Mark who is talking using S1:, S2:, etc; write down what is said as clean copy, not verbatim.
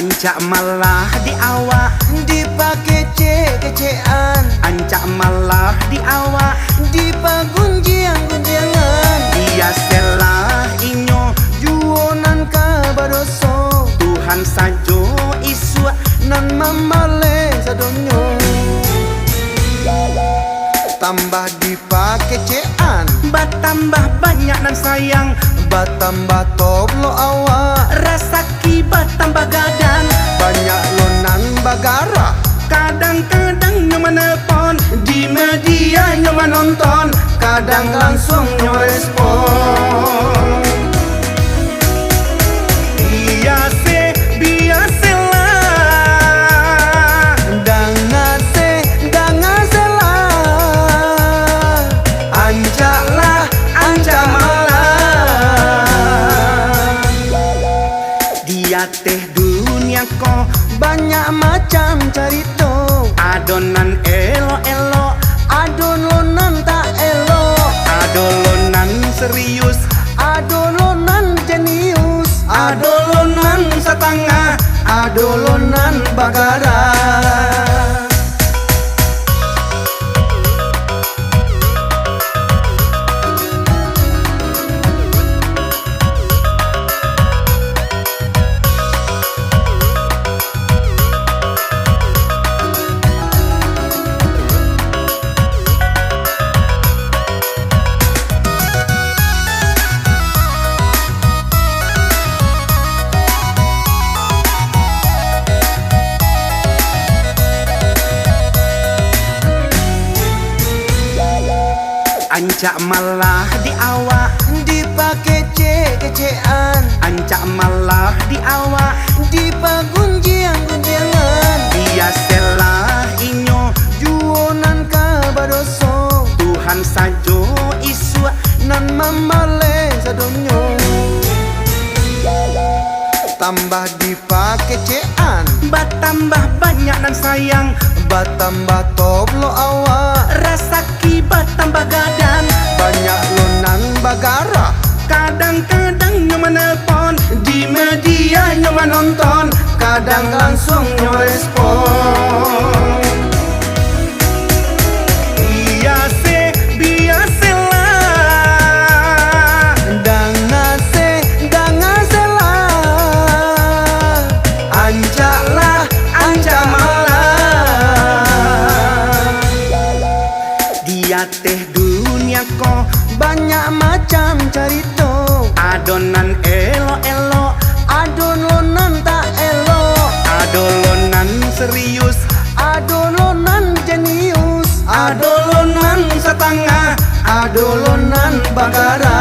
S1: Ancak malah di awak
S2: Dipake kecean,
S1: Ancak malah di awak
S2: dipagunjiang-gunjiangan.
S1: Dia selah inyo
S2: Juonan kabadoso,
S1: Tuhan sajo isu
S2: nan mamale sadonyo. Tambah dipake cean,
S1: Batambah banyak nan sayang,
S2: batambah toblo awak.
S1: Rasaki batambah gadan,
S2: Banyak lonan bagara,
S1: kadang-kadang nyo menelpon, di media nyo menonton,
S2: kadang langsung nyo respon.
S1: Biaselah
S2: dangaselah, ancaklah ancak malah.
S1: Dia teh dunia ko
S2: Banyak macam carito,
S1: adonan elo-elo,
S2: adolonan tak elok,
S1: adolonan serius,
S2: adolonan jenius,
S1: adolonan setengah,
S2: adolonan bagara.
S1: Ancak malah di awak
S2: Dipake kecean,
S1: Ancak malah di awak
S2: dipagunjiang-gunjiangan.
S1: Dia selah inyo
S2: Juonan kabadoso,
S1: Tuhan sajo isu
S2: nan mamale sadonyo. Tambah dipake cean,
S1: Batambah banyak nan sayang,
S2: batambah toblo awak.
S1: Rasaki batambah gadan,
S2: Banyak lonan bagara,
S1: kadang-kadang nyo menelpon, di media nyo menonton,
S2: kadang langsung nyo respon.
S1: Biaselah
S2: dangaselah, ancaklah ancak malah.
S1: Dia teh dunia ko
S2: Banyak macam carito,
S1: adonan elo-elo,
S2: adolonan tak elok,
S1: adolonan serius,
S2: adolonan jenius,
S1: adolonan setengah,
S2: adolonan bagara.